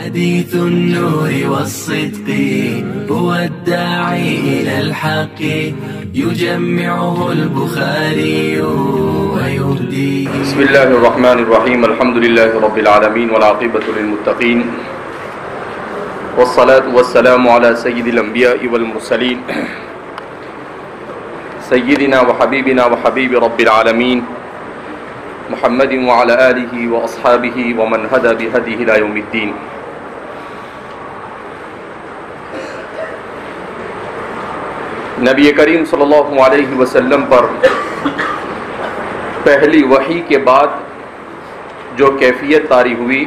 حديث النور والصدق هو الداعي إلى الحق يجمعه البخاري ويهديه. بسم الله الرحمن الرحيم. الحمد لله رب العالمين والعاقبة للمتقين والصلاة والسلام على سيد الأنبياء والمرسلين سيدنا وحبيبنا وحبيب رب العالمين محمد وعلى آله وأصحابه ومن هدى بهديه إلى يوم الدين. نبی کریم صلی اللہ علیہ وسلم پر پہلی وحی کے بعد جو کیفیت طاری ہوئی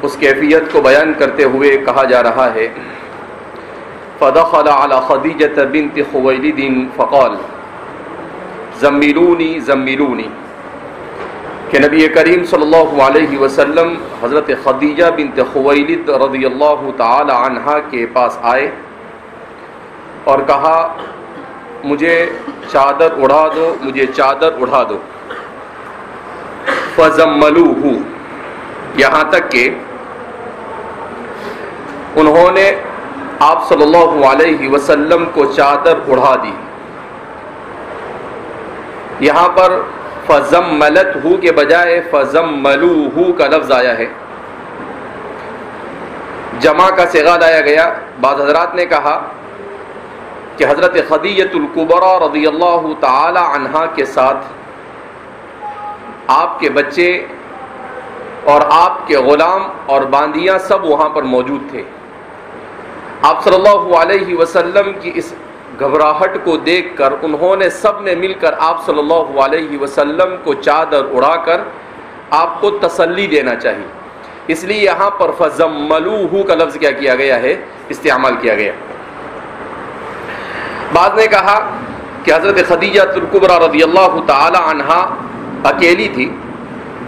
اس کیفیت کو بیان کرتے ہوئے کہا جا رہا ہے فدخل على خدیجة بنت خویلد فقال زملونی زملونی کہ نبی کریم صلی اللہ علیہ وسلم حضرت خدیجہ بنت خویلد رضی اللہ تعالی عنہا کے پاس آئے اور کہا مجھے چادر اڑا دو، مجھے چادر اڑا دو. فزملوہ، یہاں تک کہ انہوں نے آپ صلی اللہ علیہ وسلم کو چادر اڑا دی. یہاں پر فزملتہ کے بجائے فزملوہ کا لفظ آیا ہے، جمع کا صیغہ لایا گیا. بعض حضرات نے کہا کہ حضرت خدیجۃ الکبریٰ رضی اللہ تعالی عنہا کے ساتھ آپ کے بچے اور آپ کے غلام اور باندیاں سب وہاں پر موجود تھے. آپ صلی اللہ علیہ وسلم کی اس گھبراہٹ کو دیکھ کر انہوں نے سب نے مل کر آپ صلی اللہ علیہ وسلم کو چادر اڑا کر آپ کو تسلی دینا چاہیے، اس لیے یہاں پر فزملوہ کا لفظ کیا کیا گیا ہے، استعمال کیا گیا. بعد نے کہا کہ حضرت خدیجہ الکبریٰ رضی اللہ تعالی عنہا اکیلی تھی،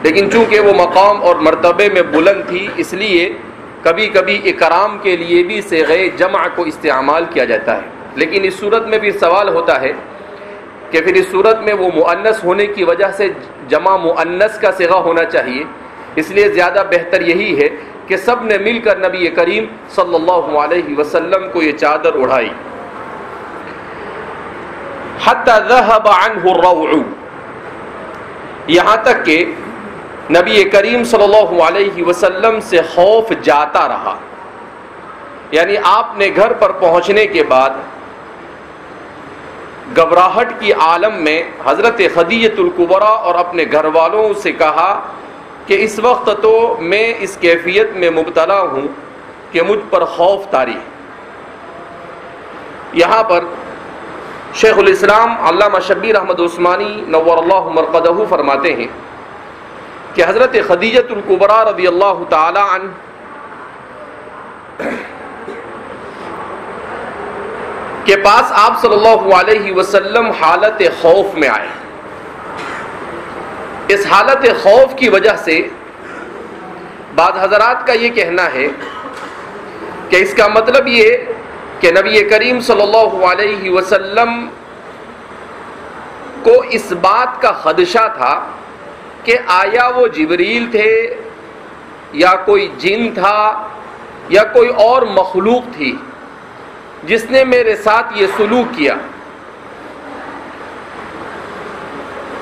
لیکن چونکہ وہ مقام اور مرتبے میں بلند تھی اس لیے کبھی کبھی اکرام کے لیے بھی صیغہ جمع کو استعمال کیا جاتا ہے. لیکن اس صورت میں بھی سوال ہوتا ہے کہ پھر اس صورت میں وہ مؤنث ہونے کی وجہ سے جمع مؤنث کا صیغہ ہونا چاہیے، اس لیے زیادہ بہتر یہی ہے کہ سب نے مل کر نبی کریم صلی اللہ علیہ وسلم کو یہ چادر اڑائی. حتی ذہب عنہ الروع، یہاں تک کہ نبی کریم صلی اللہ علیہ وسلم سے خوف جاتا رہا. یعنی آپ نے گھر پر پہنچنے کے بعد گھبراہٹ کی عالم میں حضرت خدیجۃ الکبریٰ اور اپنے گھر والوں سے کہا کہ اس وقت تو میں اس کیفیت میں مبتلا ہوں کہ مجھ پر خوف طاری ہے. یہاں پر شیخ الاسلام علامہ شبیر احمد عثمانی نور اللہ مرقدہ فرماتے ہیں کہ حضرت خدیجۃ الکبریٰ رضی اللہ تعالی عنہ کے پاس آپ صلی اللہ علیہ وسلم حالت خوف میں آئے. اس حالت خوف کی وجہ سے بعض حضرات کا یہ کہنا ہے کہ اس کا مطلب یہ کہ نبی کریم صلی اللہ علیہ وسلم کو اس بات کا خدشہ تھا کہ آیا وہ جبریل تھے یا کوئی جن تھا یا کوئی اور مخلوق تھی جس نے میرے ساتھ یہ سلوک کیا.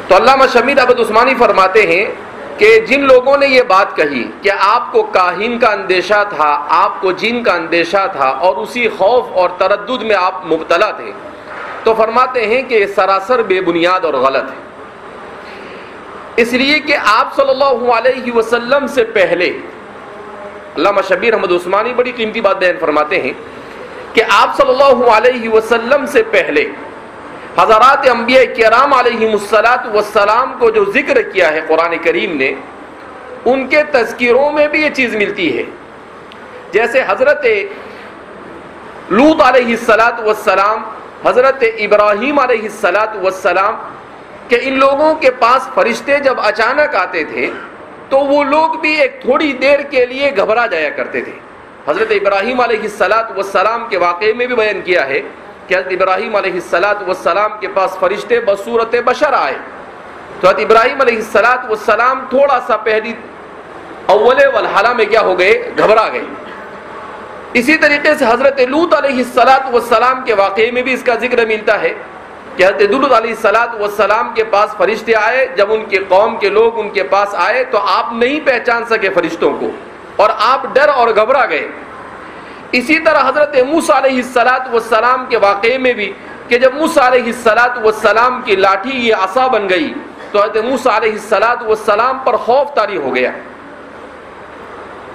تو علامہ شبیر احمد عثمانی فرماتے ہیں کہ جن لوگوں نے یہ بات کہی کہ آپ کو کاہن کا اندیشہ تھا، آپ کو جن کا اندیشہ تھا اور اسی خوف اور تردد میں آپ مبتلا تھے، تو فرماتے ہیں کہ یہ سراسر بے بنیاد اور غلط ہے. اس لیے کہ آپ صلی اللہ علیہ وسلم سے پہلے علامہ شبیر احمد عثمانی بڑی قیمتی بات بیان فرماتے ہیں کہ آپ صلی اللہ علیہ وسلم سے پہلے حضرات انبیاء کرام علیہم السلام کو جو ذکر کیا ہے قرآن کریم نے، ان کے تذکیروں میں بھی یہ چیز ملتی ہے. جیسے حضرت لوط علیہ السلام، حضرت ابراہیم علیہ السلام کہ ان لوگوں کے پاس فرشتے جب اچانک آتے تھے تو وہ لوگ بھی ایک تھوڑی دیر کے لیے گھبرا جایا کرتے تھے. حضرت ابراہیم علیہ السلام کے واقعے میں بھی بیان کیا ہے کہ حضرت ابراہیم علیہ السلام کے پاس فرشتے بصورت بشر آئے تو حضرت ابراہیم علیہ السلام تھوڑا سا پہلی اول والحلا میں کیا ہو گئے؟ گھبرا گئے۔ اسی طریقے سے حضرت لوط علیہ السلام کے واقعے میں بھی اس کا ذکر ملتا ہے کہ حضرت لوط علیہ السلام کے پاس فرشتے آئے، جب ان کے قوم کے لوگ ان کے پاس آئے تو آپ نہیں پہچان سکے فرشتوں کو اور آپ ڈر اور گھبرا گئے۔ اسی طرح حضرت موسیٰ علیہ السلام کے واقعے میں بھی کہ جب موسیٰ علیہ السلام کی لاٹھی یہ عصا بن گئی تو حضرت موسیٰ علیہ السلام پر خوف طاری ہو گیا،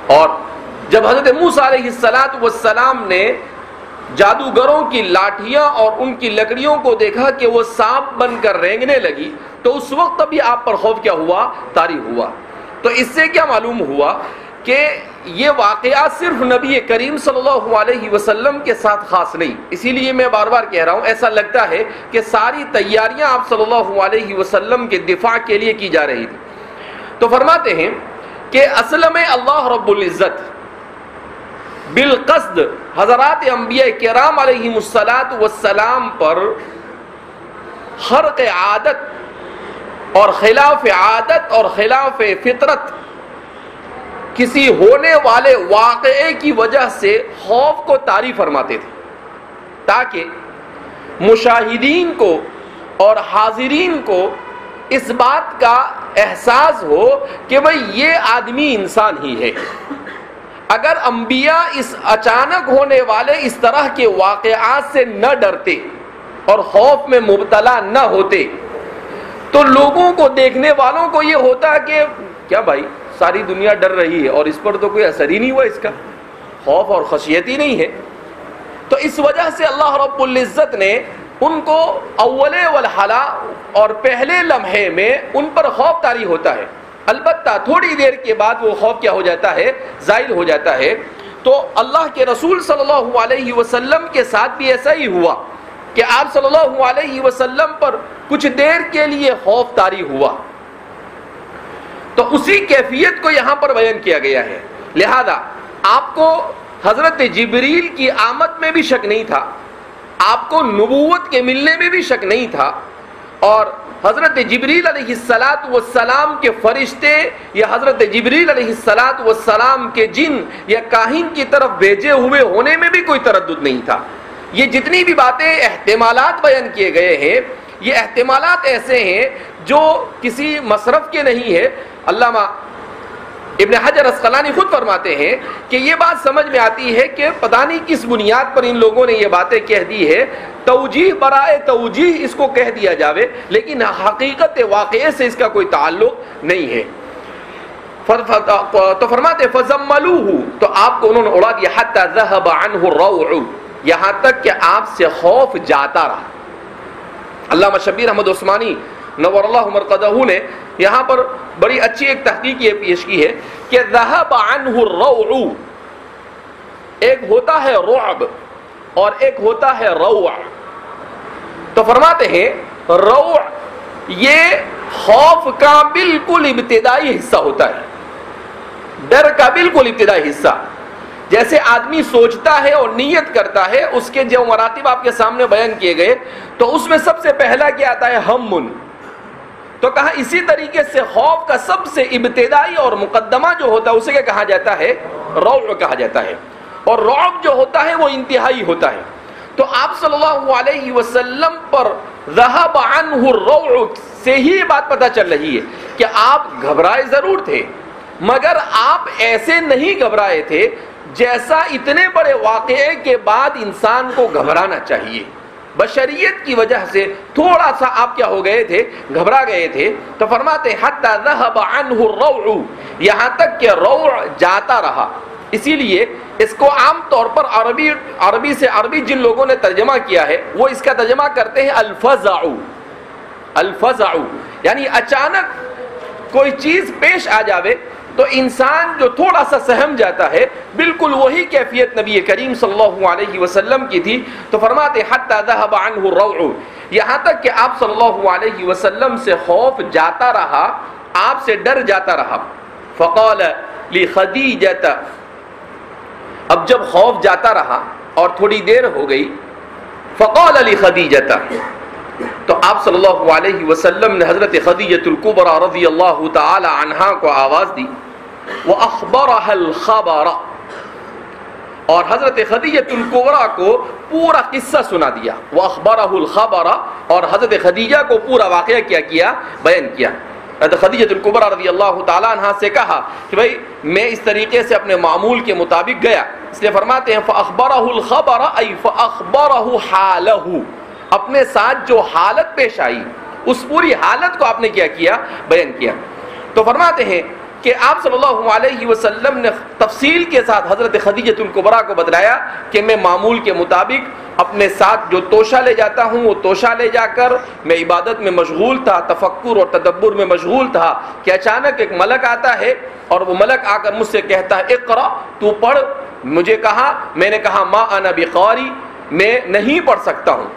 اور جب حضرت موسیٰ علیہ السلام نے جادوگروں کی لاٹھیاں اور ان کی لکڑیوں کو دیکھا کہ وہ سانپ بن کر رینگنے لگی تو اس وقت بھی آپ پر خوف کیا ہوا؟ طاری ہوا۔ تو اس سے کیا معلوم ہوا کہ یہ واقعہ صرف نبی کریم صلی اللہ علیہ وسلم کے ساتھ خاص نہیں۔ اسی لیے میں بار بار کہہ رہا ہوں، ایسا لگتا ہے کہ ساری تیاریاں آپ صلی اللہ علیہ وسلم کے دفاع کے لیے کی جا رہی تھی۔ تو فرماتے ہیں کہ اصل میں اللہ رب العزت بالقصد حضرات انبیاء کرام علیہم السلام پر خرق عادت اور خلاف عادت اور خلاف فطرت کسی ہونے والے واقعے کی وجہ سے خوف کو طاری فرماتے تھے، تاکہ مشاہدین کو اور حاضرین کو اس بات کا احساس ہو کہ بھئی یہ آدمی انسان ہی ہے۔ اگر انبیاء اس اچانک ہونے والے اس طرح کے واقعات سے نہ ڈرتے اور خوف میں مبتلا نہ ہوتے تو لوگوں کو، دیکھنے والوں کو یہ ہوتا کہ کیا بھائی ساری دنیا ڈر رہی ہے اور اس پر تو کوئی اثر ہی نہیں ہوا، اس کا خوف اور خشیت ہی نہیں ہے۔ تو اس وجہ سے اللہ رب العزت نے ان کو اول والحلا اور پہلے لمحے میں ان پر خوف طاری ہوتا ہے، البتہ تھوڑی دیر کے بعد وہ خوف کیا ہو جاتا ہے؟ زائل ہو جاتا ہے۔ تو اللہ کے رسول صلی اللہ علیہ وسلم کے ساتھ بھی ایسا ہی ہوا کہ آپ صلی اللہ علیہ وسلم پر کچھ دیر کے لیے خوف طاری ہوا، تو اسی کیفیت کو یہاں پر بیان کیا گیا ہے۔ لہذا آپ کو حضرت جبریل کی آمد میں بھی شک نہیں تھا، آپ کو نبوت کے ملنے میں بھی شک نہیں تھا، اور حضرت جبریل علیہ السلام کے فرشتے یا حضرت جبریل علیہ السلام کے جن یا کاہن کی طرف بھیجے ہوئے ہونے میں بھی کوئی تردد نہیں تھا۔ یہ جتنی بھی باتیں احتمالات بیان کیے گئے ہیں، یہ احتمالات ایسے ہیں جو کسی مصرف کے نہیں ہے۔ علامہ ابن حجر اسقلانی خود فرماتے ہیں کہ یہ بات سمجھ میں آتی ہے کہ پتہ نہیں کس بنیاد پر ان لوگوں نے یہ باتیں کہہ دی ہے، توجیہ برائے توجیہ اس کو کہہ دیا جاوے، لیکن حقیقت واقعے سے اس کا کوئی تعلق نہیں ہے۔ تو فرماتے فزملوہ، تو آپ کو انہوں نے اڑا دیا، حتی ذہب عنہ الروع، یہاں تک کہ آپ سے خوف جاتا رہا۔ علامہ شبیر احمد عثمانی نور اللہ مرقدہ نے یہاں پر بڑی اچھی ایک تحقیق یہ پیش کی ہے کہ ذہب عنہ الروع، ایک ہوتا ہے رعب اور ایک ہوتا ہے روع۔ تو فرماتے ہیں روع یہ خوف کا بالکل ابتدائی حصہ ہوتا ہے، ڈر کا بالکل ابتدائی حصہ۔ جیسے آدمی سوچتا ہے اور نیت کرتا ہے، اس کے جو مراتب آپ کے سامنے بیان کیے گئے، تو اس میں سب سے پہلا کیا آتا ہے؟ ہم۔ تو کہا اسی طریقے سے خوف کا سب سے ابتدائی اور مقدمہ جو ہوتا ہے اسے کیا کہا جاتا ہے؟ روع کہا جاتا ہے، اور رعب جو ہوتا ہے وہ انتہائی ہوتا ہے۔ تو آپ صلی اللہ علیہ وسلم پر ذہب عنہ الروع سے ہی یہ بات پتہ چل رہی ہے کہ آپ گھبرائے ضرور تھے، مگر آپ ایسے نہیں گھبرائے تھے جیسا اتنے بڑے واقعے کے بعد انسان کو گھبرانا چاہیے۔ بشریت کی وجہ سے تھوڑا سا آپ کیا ہو گئے تھے؟ گھبرا گئے تھے۔ تو فرماتے حتی ذہب عنہ الروع، یہاں تک کہ روع جاتا رہا۔ اسی لیے اس کو عام طور پر عربی سے عربی جن لوگوں نے ترجمہ کیا ہے وہ اس کا ترجمہ کرتے ہیں الفزع، الفزع یعنی اچانک کوئی چیز پیش آ جاوے تو انسان جو تھوڑا سا سہم جاتا ہے، بالکل وہی کیفیت نبی کریم صلی اللہ علیہ وسلم کی تھی۔ تو فرماتے حتی ذہب عنہ الروع، یہاں تک کہ آپ صلی اللہ علیہ وسلم سے خوف جاتا رہا، آپ سے ڈر جاتا رہا۔ فقال لخدیجہ، اب جب خوف جاتا رہا اور تھوڑی دیر ہو گئی، فقال لخدیجہ، تو آپ صلی اللہ علیہ وسلم نے حضرت خدیجہ الکبریٰ رضی اللہ تعالی عنہا کو آواز دی وَأَخْبَرَهَا الْخَبَرَ، اور حضرت خدیجہ الکبریٰ کو پورا قصہ سنا دیا. وَأَخْبَرَهُ الْخَبَرَ، اور حضرت خدیجہ کو پورا واقعہ کیا بیان کیا. حضرت خدیجہ الکبریٰ رضی اللہ تعالیٰ عنہ سے کہا کہ بھائی میں اس طریقے سے اپنے معمول کے مطابق گیا. اس لیے فرماتے ہیں فَأَخْبَرَهُ الْخَبَرَ أي فَأَخْبَرَهُ حَالَهُ، اپنے ساتھ جو حالت پیش آئی اس پوری حالت کو آپ نے کیا بیان کیا. تو فرماتے ہیں کہ آپ صلی اللہ علیہ وسلم نے تفصیل کے ساتھ حضرت خدیجہ الکبریٰ کو بتلایا کہ میں معمول کے مطابق اپنے ساتھ جو توشہ لے جاتا ہوں وہ توشہ لے جا کر میں عبادت میں مشغول تھا، تفکر اور تدبر میں مشغول تھا کہ اچانک ایک ملک آتا ہے اور وہ ملک آ کر مجھ سے کہتا ہے اقرا، تو پڑھ. مجھے کہا، میں نے کہا ما انا بقاری، میں نہیں پڑھ سکتا ہوں.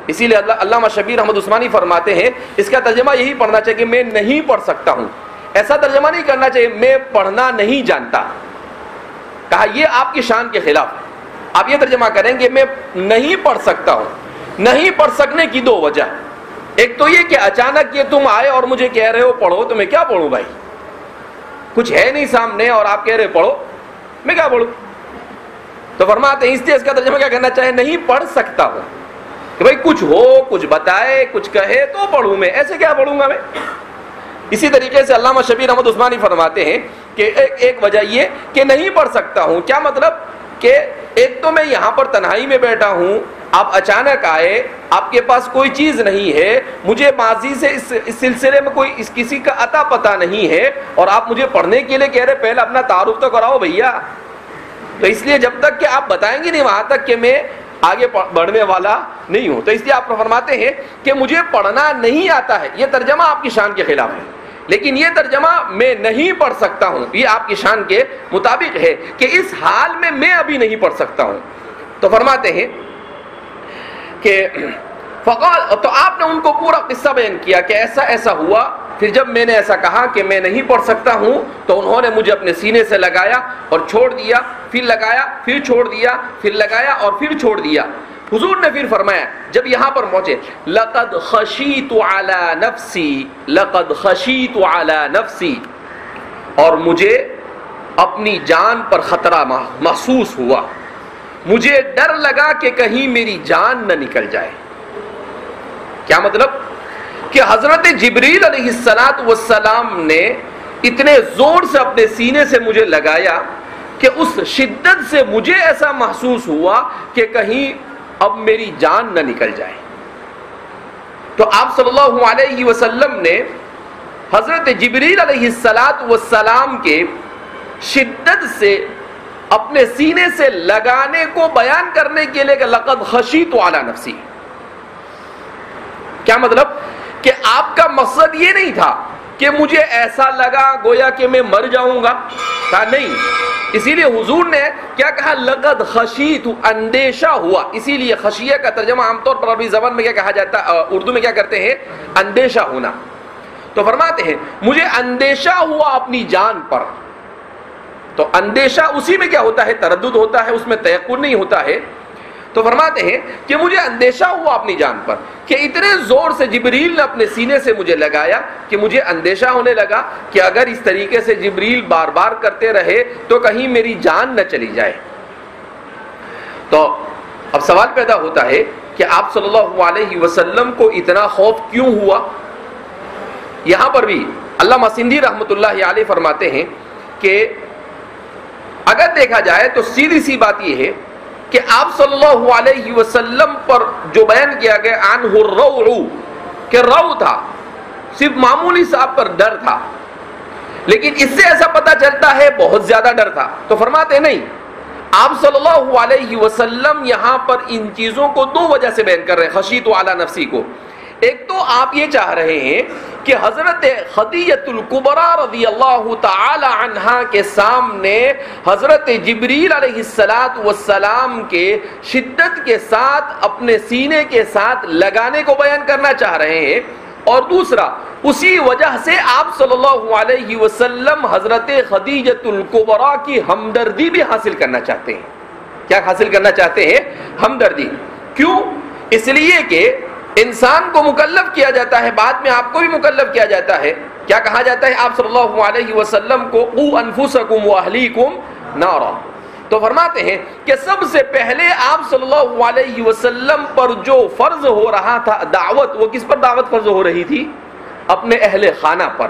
اسی لیے علامہ شبیر احمد عثمانی فرماتے ہیں اس کا ترجمہ یہی پڑھنا چاہیے کہ میں نہیں پڑھ سکتا ہوں. ایسا ترجمہ نہیں کرنا چاہیے میں پڑھنا نہیں جانتا. کہا یہ آپ کی شان کے خلاف. آپ یہ ترجمہ کریں گے میں نہیں پڑھ سکتا ہوں. نہیں پڑھ سکنے کی دو وجہ، ایک تو یہ کہ اچانک یہ تم آئے اور مجھے کہہ رہے ہو پڑھو، تو میں کیا پڑھوں بھائی؟ کچھ ہے نہیں سامنے اور آپ کہہ رہے پڑھو، میں کیا پڑھوں؟ تو فرماتے ہیں اس لیے اس کا ترجمہ کیا کرنا چاہیے، نہیں پڑھ سکتا ہوں. کہ بھائی کچھ ہو، کچھ بتائے، کچھ کہے تو پڑھوں، میں ایسے کیا پڑھوں گا میں؟ اسی طریقے سے علامہ شبیر احمد عثمانی فرماتے ہیں کہ ایک وجہ یہ کہ نہیں پڑھ سکتا ہوں. کیا مطلب کہ ایک تو میں یہاں پر تنہائی میں بیٹھا ہوں، آپ اچانک آئے، آپ کے پاس کوئی چیز نہیں ہے، مجھے ماضی سے اس سلسلے میں کوئی کسی کا عطا پتہ نہیں ہے، اور آپ مجھے پڑھنے کے لیے کہہ رہے پہلے اپنا تعارف تو کراؤ بھیا. تو اس لیے جب تک کہ آپ بتائیں گے نہیں وہاں تک کہ میں آگے بڑھنے والا نہیں ہوں. تو اس لیے آپ فرماتے ہیں کہ مجھے پڑھنا نہیں آتا ہے. یہ ترجمہ آپ کی شان کے خلاف ہے، لیکن یہ ترجمہ میں نہیں پڑھ سکتا ہوں یہ آپ کی شان کے مطابق ہے کہ اس حال میں ابھی نہیں پڑھ سکتا ہوں. تو فرماتے ہیں کہ فقال، تو آپ نے ان کو پورا قصہ بیان کیا کہ ایسا ایسا ہوا. پھر جب میں نے ایسا کہا کہ میں نہیں پڑھ سکتا ہوں تو انہوں نے مجھے اپنے سینے سے لگایا اور چھوڑ دیا، پھر لگایا، پھر چھوڑ دیا، پھر لگایا اور پھر چھوڑ دیا. حضور نے پھر فرمایا جب یہاں پر پہنچے لقد خشیت علی نفسی، لقد خشیت علی نفسی، اور مجھے اپنی جان پر خطرہ محسوس ہوا، مجھے ڈر لگا کہ کہیں میری جان نہ نکل جائے. کیا مطلب کہ حضرت جبریل علیہ السلام نے اتنے زور سے اپنے سینے سے مجھے لگایا کہ اس شدت سے مجھے ایسا محسوس ہوا کہ کہیں اب میری جان نہ نکل جائے. تو آپ صلی اللہ علیہ وسلم نے حضرت جبریل علیہ السلام کے شدت سے اپنے سینے سے لگانے کو بیان کرنے کے لیے کہ لقد خشیت علی نفسی. کیا مطلب کہ آپ کا مقصد یہ نہیں تھا کہ مجھے ایسا لگا گویا کہ میں مر جاؤں گا، کہا نہیں. اسی لیے حضور نے کیا کہا لقد خشیت، اندیشہ ہوا. اسی لیے خشیہ کا ترجمہ عام طور پر عربی زبان میں کیا کہا جاتا ہے، اردو میں کیا کرتے ہیں، اندیشہ ہونا. تو فرماتے ہیں مجھے اندیشہ ہوا اپنی جان پر. تو اندیشہ اسی میں کیا ہوتا ہے، تردد ہوتا ہے، اس میں تیقن نہیں ہوتا ہے. تو فرماتے ہیں کہ مجھے اندیشہ ہوا اپنی جان پر کہ اتنے زور سے جبریل نے اپنے سینے سے مجھے لگایا کہ مجھے اندیشہ ہونے لگا کہ اگر اس طریقے سے جبریل بار بار کرتے رہے تو کہیں میری جان نہ چلی جائے. تو اب سوال پیدا ہوتا ہے کہ آپ صلی اللہ علیہ وسلم کو اتنا خوف کیوں ہوا. یہاں پر بھی علامہ سندھی رحمۃ اللہ علیہ فرماتے ہیں کہ اگر دیکھا جائے تو سیدھی سی بات یہ ہے کہ آپ صلی اللہ علیہ وسلم پر جو بیان کیا گیا عنہ الروع، کہ رو تھا، صرف معمولی سا آپ پر ڈر تھا، لیکن اس سے ایسا پتہ چلتا ہے بہت زیادہ ڈر تھا. تو فرماتے نہیں، آپ صلی اللہ علیہ وسلم یہاں پر ان چیزوں کو دو وجہ سے بیان کر رہے ہیں خشیت علی نفسی کو. ایک تو آپ یہ چاہ رہے ہیں کہ حضرت خدیجہ الکبریٰ رضی اللہ تعالی عنہا کے سامنے حضرت جبریل علیہ السلام کے شدت کے ساتھ اپنے سینے کے ساتھ لگانے کو بیان کرنا چاہ رہے ہیں، اور دوسرا اسی وجہ سے آپ صلی اللہ علیہ وسلم حضرت خدیجہ الکبریٰ کی ہمدردی بھی حاصل کرنا چاہتے ہیں. کیا حاصل کرنا چاہتے ہیں؟ ہمدردی. کیوں؟ اس لیے کہ انسان کو مکلف کیا جاتا ہے، بعد میں آپ کو بھی مکلف کیا جاتا ہے. کیا کہا جاتا ہے آپ صلی اللہ علیہ وسلم کو؟ قوا انفسکم واہلیکم نارا. تو فرماتے ہیں کہ سب سے پہلے آپ صلی اللہ علیہ وسلم پر جو فرض ہو رہا تھا دعوت، وہ کس پر دعوت فرض ہو رہی تھی؟ اپنے اہل خانہ پر.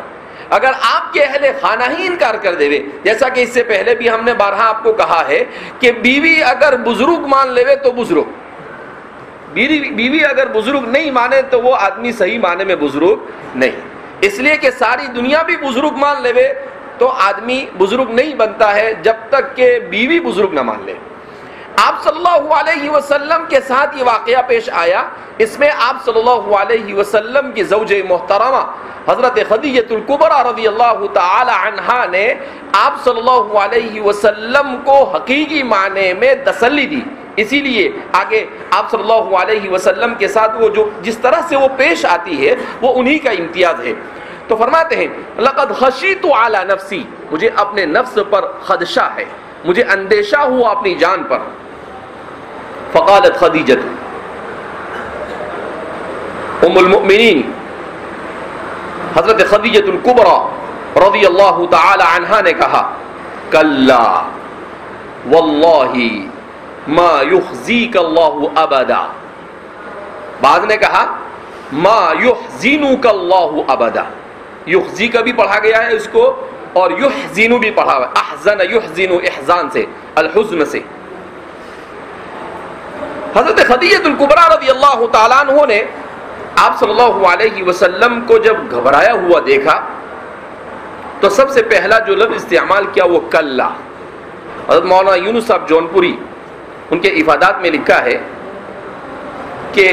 اگر آپ کے اہل خانہ ہی انکار کر دے، جیسا کہ اس سے پہلے بھی ہم نے بارہا آپ کو کہا ہے کہ بیوی اگر بزرگ مان لے تو بزرگ، بیوی اگر بزرگ نہیں مانے تو وہ آدمی صحیح معنی میں بزرگ نہیں. اس لیے کہ ساری دنیا بھی بزرگ مان لے تو آدمی بزرگ نہیں بنتا ہے جب تک کہ بیوی بزرگ نہ مان لے. آپ صلی اللہ علیہ وسلم کے ساتھ یہ واقعہ پیش آیا. اس میں آپ صلی اللہ علیہ وسلم کی زوج محترمہ حضرت خدیجہ الکبریٰ رضی اللہ تعالی عنہا نے آپ صلی اللہ علیہ وسلم کو حقیقی معنی میں تسلی دی. اسی لیے آگے آپ صلی اللہ علیہ وسلم کے ساتھ وہ جو جس طرح سے وہ پیش آتی ہے وہ انہی کا امتیاز ہے. تو فرماتے ہیں لقد خشیت علی نفسی، مجھے اپنے نفس پر خدشہ ہے، مجھے اندیشہ ہوا اپنی جان پر. فقالت خدیجہ ام المؤمنین حضرت خدیجہ الکبریٰ رضی اللہ تعالی عنہا نے کہا کلا واللہ ما یخزیک اللہ ابدا. بعض نے کہا ما یحزنک اللہ ابدا. یخزی کا بھی پڑھا گیا ہے اس کو اور یحزن بھی پڑھا ہوا ہے. احزن یحزن احزان سے، الحزن سے. حضرت خدیجہ الکبریٰ رضی اللہ تعالیٰ عنہ نے آپ صلی اللہ علیہ وسلم کو جب گھبرایا ہوا دیکھا تو سب سے پہلا جو لفظ استعمال کیا وہ کلا. حضرت مولانا یونس صاحب جونپوری ان کے افادات میں لکھا ہے کہ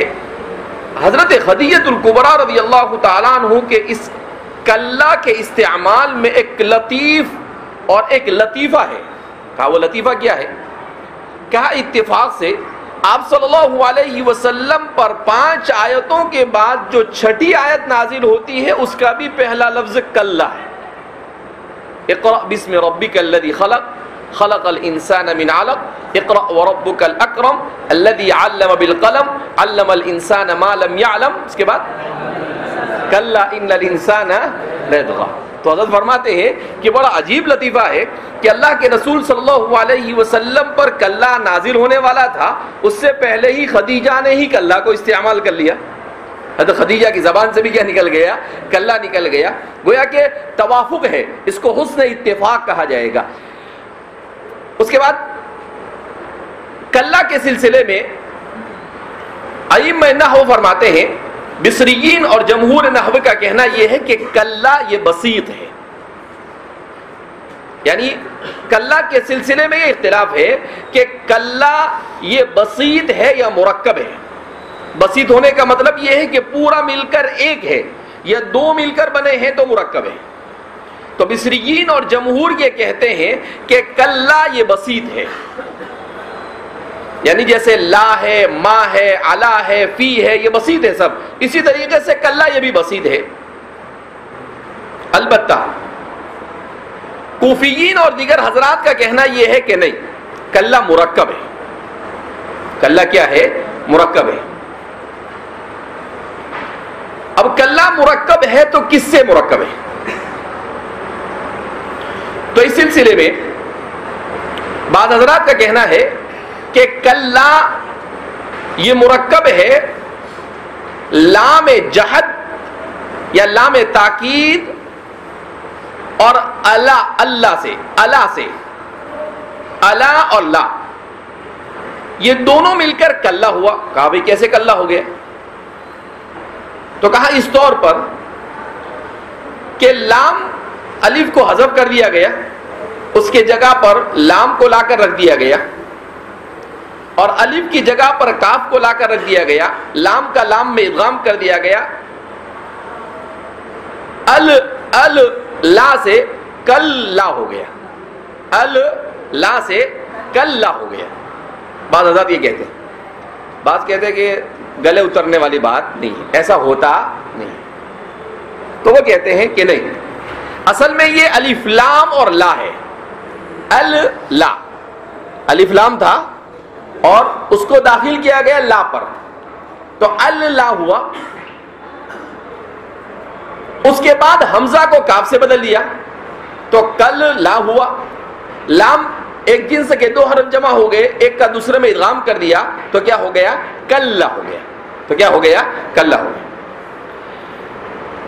حضرت خدیجہ الکبریٰ رضی اللہ تعالیٰ عنہ کے اس کلا کے استعمال میں ایک لطیف اور ایک لطیفہ ہے. کہا وہ لطیفہ کیا ہے؟ کہا اتفاق سے آپ صلی اللہ علیہ وسلم پر 5 آیتوں کے بعد جو 6ٹھی آیت نازل ہوتی ہے اس کا بھی پہلا لفظ کلا ہے. اقرأ بسم ربک الذی خلق خلق الانسان من علق اقرأ وربک الاکرم الذی علم بالقلم علم الانسان ما لم يعلم. اس کے بعد کلا ان الانسان لیطغی. تو حضرت فرماتے ہیں کہ بڑا عجیب لطیفہ ہے کہ اللہ کے رسول صلی اللہ علیہ وسلم پر کلا نازل ہونے والا تھا، اس سے پہلے ہی خدیجہ نے ہی کلا کو استعمال کر لیا. حضرت خدیجہ کی زبان سے بھی کیا نکل گیا؟ کلا نکل گیا. گویا کہ توافق ہے، اس کو حسن اتفاق کہا جائے گا. اس کے بعد کلا کے سلسلے میں ائمہ نحو فرماتے ہیں، بصریین اور جمہور نحو کا کہنا یہ ہے کہ کلا یہ بسیط ہے. یعنی کلا کے سلسلے میں یہ اختلاف ہے کہ کلا یہ بسیط ہے یا مرکب ہے. بسیط ہونے کا مطلب یہ ہے کہ پورا مل کر ایک ہے، یا 2 مل کر بنے ہیں تو مرکب ہے. تو بصریین اور جمہور یہ کہتے ہیں کہ کلا یہ بسیط ہے، یعنی جیسے لا ہے، ما ہے، علا ہے، فی ہے، یہ بسیط ہے سب. اسی طریقے سے کلا یہ بھی بسیط ہے. البتہ کوفیین اور دیگر حضرات کا کہنا یہ ہے کہ نہیں، کلا مرکب ہے. کلا کیا ہے؟ مرکب ہے. اب کلا مرکب ہے تو کس سے مرکب ہے؟ تو اس سلسلے میں بعض حضرات کا کہنا ہے کہ کلا یہ مرکب ہے لام جہد یا لام تاکید اور اللہ سے، الا سے، الا اور لا، یہ دونوں مل کر کلا ہوا. کہا بھئی کیسے کلا ہو گیا؟ تو کہا اس طور پر کہ لام الف کو حذف کر دیا گیا، اس کے جگہ پر لام کو لا کر رکھ دیا گیا، اور الف کی جگہ پر کاف کو لا کر رکھ دیا گیا، لام کا لام میں ادغام کر دیا گیا. ال لا سے کل لا ہو گیا، ال لا سے کل لا ہو گیا. بعض حضرات یہ کہتے ہیں، بعض کہتے ہیں کہ گلے اترنے والی بات نہیں ہے، ایسا ہوتا نہیں. تو وہ کہتے ہیں کہ نہیں، اصل میں یہ الف لام اور لا ہے. لا الف لام تھا اور اس کو داخل کیا گیا لا پر. تو اللہ ہوا. اس کے بعد حمزہ کو کاف سے بدل دیا تو کل لا ہوا. لام ایک جنس کے دو حرف جمع ہو گئے, ایک کا دوسرے میں ادغام کر دیا تو کیا ہو گیا؟ کلا ہو گیا. تو کیا ہو گیا؟ کلا ہو گیا.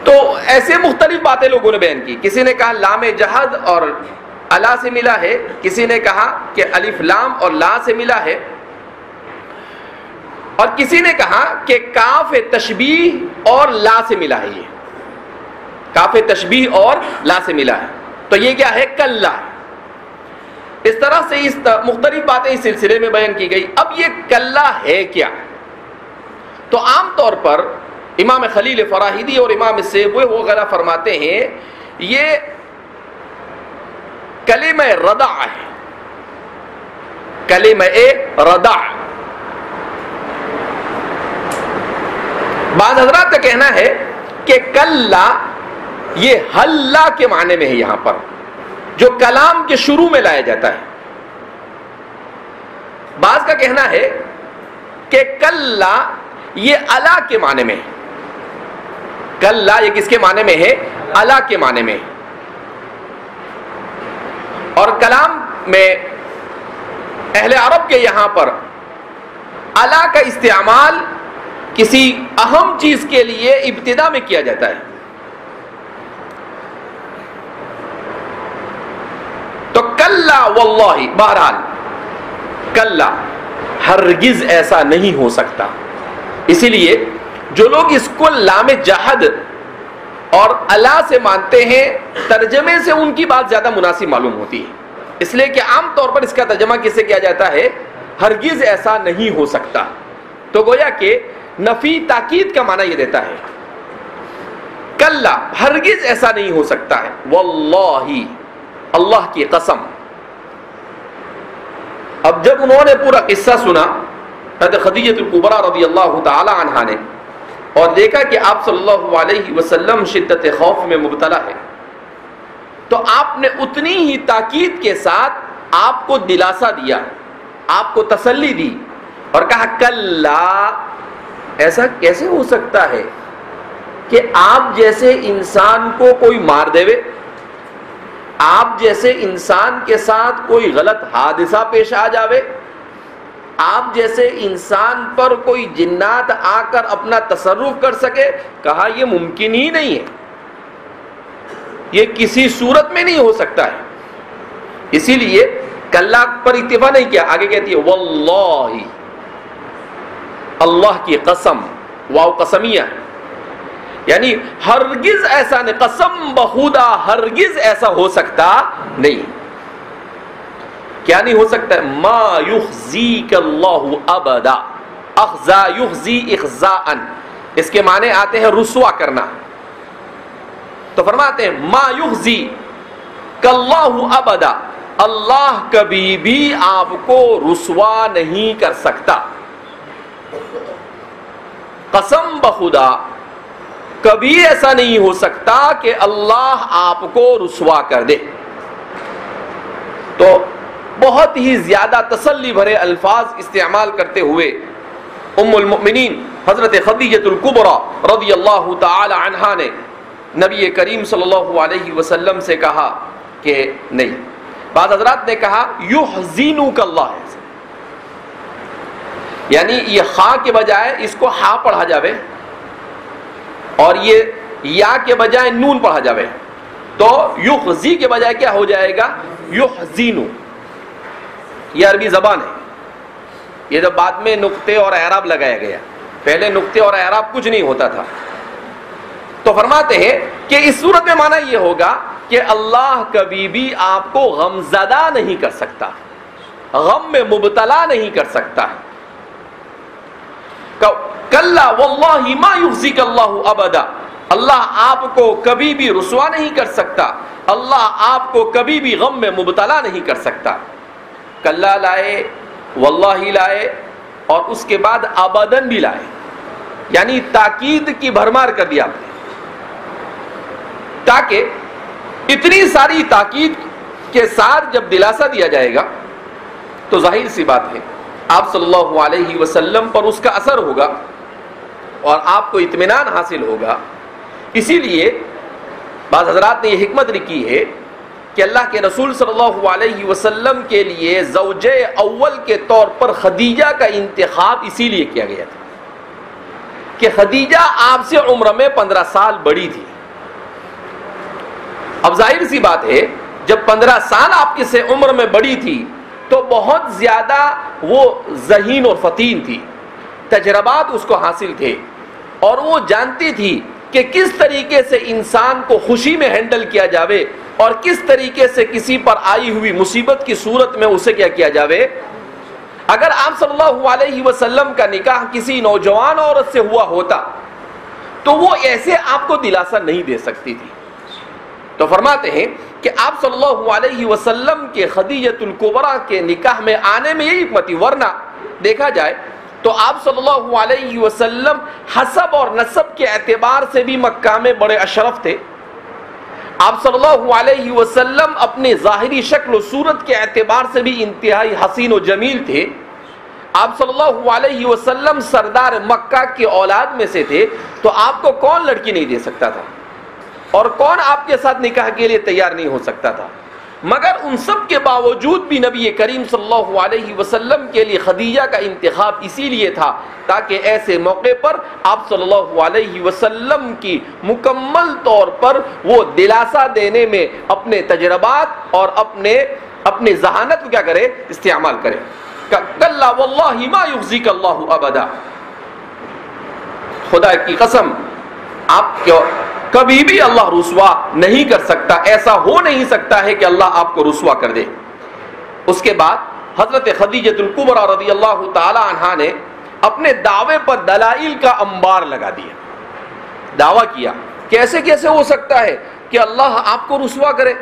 تو ایسے مختلف باتیں لوگوں نے بیان کی. کسی نے کہا لام جہد اور الا سے ملا ہے, کسی نے کہا کہ الف لام اور لا سے ملا ہے, اور کسی نے کہا کہ کاف تشبیہ اور لا سے ملا ہے. یہ کاف تشبیہ اور لا سے ملا ہے, تو یہ کیا ہے؟ کلا. اس طرح سے مختلف باتیں اس سلسلے میں بیان کی گئی. اب یہ کلا ہے کیا؟ تو عام طور پر امام خلیل فراہیدی اور امام سیبوی وغیرہ فرماتے ہیں یہ کلمہ ردع ہے. کلمہ ردع. بعض حضرات کا کہنا ہے کہ کلا یہ حلا کے معنی میں ہے یہاں پر, جو کلام کے شروع میں لایا جاتا ہے. بعض کا کہنا ہے کہ کلا یہ الا کے معنی میں ہے. کلا یہ کس کے معنی میں ہے؟ الا کے معنی میں. اور کلام میں اہل عرب کے یہاں پر الا کا استعمال کسی اہم چیز کے لیے ابتدا میں کیا جاتا ہے. تو کلا واللہ, بہرحال کلا ہرگز ایسا نہیں ہو سکتا. اسی لیے جو لوگ اس کو لام جہد اور الا سے مانتے ہیں, ترجمے سے ان کی بات زیادہ مناسب معلوم ہوتی ہے. اس لیے کہ عام طور پر اس کا ترجمہ کس سے کیا جاتا ہے؟ ہرگز ایسا نہیں ہو سکتا. تو گویا کہ نفی تاکید کا معنی یہ دیتا ہے, کلا ہرگز ایسا نہیں ہو سکتا ہے. واللہ, اللہ کی قسم. اب جب انہوں نے پورا قصہ سنا حضرت خدیجہ الکبریٰ رضی اللہ تعالی عنہا نے, اور دیکھا کہ آپ صلی اللہ علیہ وسلم شدت خوف میں مبتلا ہے, تو آپ نے اتنی ہی تاکید کے ساتھ آپ کو دلاسا دیا, آپ کو تسلی دی, اور کہا کلا, ایسا کیسے ہو سکتا ہے کہ آپ جیسے انسان کو کوئی مار دے, آپ جیسے انسان کے ساتھ کوئی غلط حادثہ پیش آ جاوے, آپ جیسے انسان پر کوئی جنات آ کر اپنا تصرف کر سکے. کہا یہ ممکن ہی نہیں ہے, یہ کسی صورت میں نہیں ہو سکتا ہے. اسی لیے کلا پر اتفاق نہیں کیا. آگے کہتی ہے واللہ, اللہ کی قسم, واو قسمیہ ہے, یعنی ہرگز ایسا نہیں, قسم بخدا ہرگز ایسا ہو سکتا نہیں. کیا نہیں ہو سکتا ہے؟ ما یخزیک اللہ ابدا. اخزا یخزی اخزاء, اس کے معنی آتے ہیں رسوا کرنا. تو فرماتے ہیں ما یخزیک اللہ ابدا, اللہ کبھی بھی آپ کو رسوا نہیں کر سکتا. قسم بخدا کبھی ایسا نہیں ہو سکتا کہ اللہ آپ کو رسوا کر دے. تو بہت ہی زیادہ تسلی بھرے الفاظ استعمال کرتے ہوئے ام المؤمنین حضرت خدیجہ الکبریٰ رضی اللہ تعالی عنہا نے نبی کریم صلی اللہ علیہ وسلم سے کہا کہ نہیں. بعض حضرات نے کہا یحزنک اللہ, یعنی یہ خا کے بجائے اس کو ہا پڑھا جاوے اور یہ یا کے بجائے نون پڑھا جاوے, تو یخزی کے بجائے کیا ہو جائے گا؟ یحزینو. یہ عربی زبان ہے. یہ جب بعد میں نقطے اور اعراب لگایا گیا, پہلے نقطے اور اعراب کچھ نہیں ہوتا تھا. تو فرماتے ہیں کہ اس صورت میں معنی یہ ہوگا کہ اللہ کبھی بھی آپ کو غم زدہ نہیں کر سکتا, غم میں مبتلا نہیں کر سکتا. کلا واللہ ما یخزیک اللہ ابدا, اللہ آپ کو کبھی بھی رسوا نہیں کر سکتا, اللہ آپ کو کبھی بھی غم میں مبتلا نہیں کر سکتا. کلا لائے, واللہ لائے, اور اس کے بعد ابدن بھی لائے, یعنی تاکید کی بھرمار کر دیا آپ نے, تاکہ اتنی ساری تاکید کے ساتھ جب دلاسا دیا جائے گا تو ظاہر سی بات ہے آپ صلی اللہ علیہ وسلم پر اس کا اثر ہوگا, اور آپ کو اطمینان حاصل ہوگا. اسی لیے بعض حضرات نے یہ حکمت لکھی ہے کہ اللہ کے رسول صلی اللہ علیہ وسلم کے لیے زوجہ اول کے طور پر خدیجہ کا انتخاب اسی لیے کیا گیا تھا کہ خدیجہ آپ سے عمر میں 15 سال بڑی تھی. اب ظاہر سی بات ہے جب 15 سال آپ کے سے عمر میں بڑی تھی تو بہت زیادہ وہ ذہین اور فطین تھی, تجربات اس کو حاصل تھے, اور وہ جانتی تھی کہ کس طریقے سے انسان کو خوشی میں ہینڈل کیا جاوے اور کس طریقے سے کسی پر آئی ہوئی مصیبت کی صورت میں اسے کیا جاوے. اگر آپ صلی اللہ علیہ وسلم کا نکاح کسی نوجوان عورت سے ہوا ہوتا تو وہ ایسے آپ کو دلاسا نہیں دے سکتی تھی. تو فرماتے ہیں کہ آپ صلی اللہ علیہ وسلم کے خدیجۃ الکبریٰ کے نکاح میں آنے میں یہی حکمت تھی. ورنہ دیکھا جائے تو آپ صلی اللہ علیہ وسلم حسب اور نسب کے اعتبار سے بھی مکہ میں بڑے اشرف تھے. آپ صلی اللہ علیہ وسلم اپنے ظاہری شکل و صورت کے اعتبار سے بھی انتہائی حسین و جمیل تھے. آپ صلی اللہ علیہ وسلم سردار مکہ کی اولاد میں سے تھے. تو آپ کو کون لڑکی نہیں دے سکتا تھا اور کون آپ کے ساتھ نکاح کے لیے تیار نہیں ہو سکتا تھا. مگر ان سب کے باوجود بھی نبی کریم صلی اللہ علیہ وسلم کے لیے خدیجہ کا انتخاب اسی لیے تھا تاکہ ایسے موقع پر آپ صلی اللہ علیہ وسلم کی مکمل طور پر وہ دلاسا دینے میں اپنے تجربات اور اپنے ذہانت کو کیا کرے, استعمال کرے. کلا واللہ ما یخزیک اللہ ابدا, خدا کی قسم آپ کو کبھی بھی اللہ رسوا نہیں کر سکتا, ایسا ہو نہیں سکتا ہے کہ اللہ آپ کو رسوا کر دے. اس کے بعد حضرت خدیجۃ الکبریٰ رضی اللہ تعالی عنہا نے اپنے دعوے پر دلائل کا انبار لگا دیا. دعویٰ کیا کیسے کیسے ہو سکتا ہے کہ اللہ آپ کو رسوا کرے,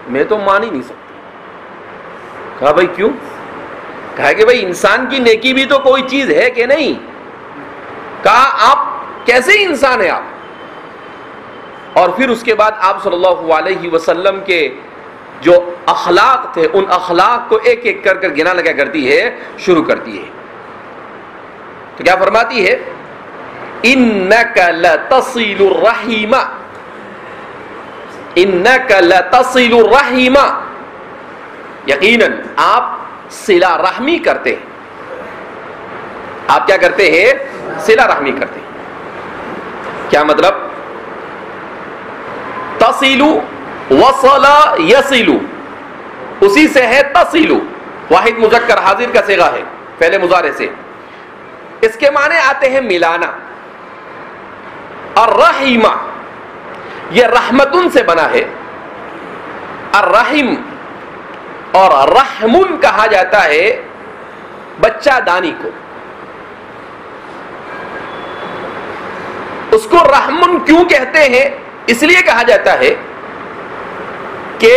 میں تو مان ہی نہیں سکتا. کہا بھائی کیوں؟ کہا کہ بھائی انسان کی نیکی بھی تو کوئی چیز ہے کہ نہیں. کہا آپ کیسے انسان ہیں آپ؟ اور پھر اس کے بعد آپ صلی اللہ علیہ وسلم کے جو اخلاق تھے ان اخلاق کو ایک ایک کر گنا لگا کرتی ہے, شروع کرتی ہے. تو کیا فرماتی ہے؟ انک لتصل الرحیم, انک لتصل الرحیم, یقیناً آپ صلہ رحمی کرتے ہیں. آپ کیا کرتے ہیں؟ صلہ رحمی کرتے ہیں. کیا مطلب؟ تصلو وصل یصل, اسی سے ہے تصلو, واحد مذکر حاضر کا صیغہ ہے پہلے مضارع سے. اس کے معنی آتے ہیں ملانا. الرحیمہ یہ رحمتن سے بنا ہے. الرحم اور رحمن کہا جاتا ہے بچہ دانی کو. اس کو رحمن کیوں کہتے ہیں؟ اس لیے کہا جاتا ہے کہ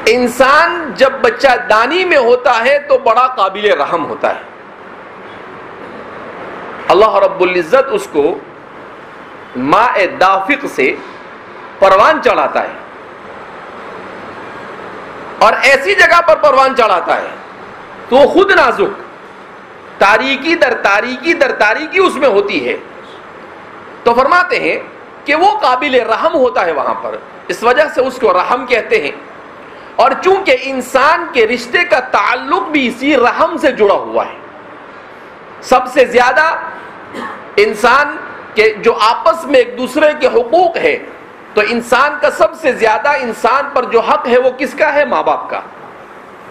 انسان جب بچہ دانی میں ہوتا ہے تو بڑا قابل رحم ہوتا ہے. اللہ رب العزت اس کو ماء دافق سے پروان چڑھاتا ہے اور ایسی جگہ پر پروان چڑھاتا ہے تو وہ خود نازک, تاریکی در تاریکی در تاریکی اس میں ہوتی ہے. تو فرماتے ہیں کہ وہ قابل رحم ہوتا ہے وہاں پر, اس وجہ سے اس کو رحم کہتے ہیں. اور چونکہ انسان کے رشتے کا تعلق بھی اسی رحم سے جڑا ہوا ہے, سب سے زیادہ انسان کے جو آپس میں ایک دوسرے کے حقوق ہے تو انسان کا سب سے زیادہ انسان پر جو حق ہے وہ کس کا ہے؟ ماں باپ کا.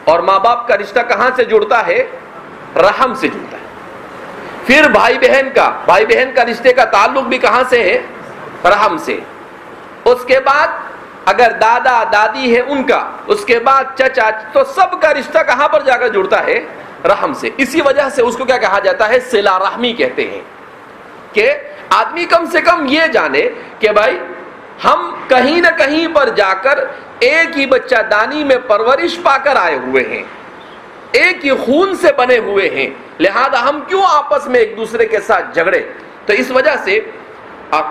اور ماں باپ کا رشتہ کہاں سے جڑتا ہے؟ رحم سے جڑتا ہے. پھر بھائی بہن کا رشتے کا تعلق بھی کہاں سے ہے؟ رحم سے. اس کے بعد اگر دادا دادی ہے ان کا, اس کے بعد چچا, تو سب کا رشتہ کہاں پر جا کر جڑتا ہے؟ رحم سے. اسی وجہ سے اس کو کیا کہا جاتا ہے؟ صلہ رحمی کہتے ہیں. کہ آدمی کم سے کم یہ جانے کہ بھائی ہم کہیں نہ کہیں پر جا کر ایک ہی بچہ دانی میں پرورش پا کر آئے ہوئے ہیں, ایک ہی خون سے بنے ہوئے ہیں, لہذا ہم کیوں آپس میں ایک دوسرے کے ساتھ جھگڑے. تو اس وجہ سے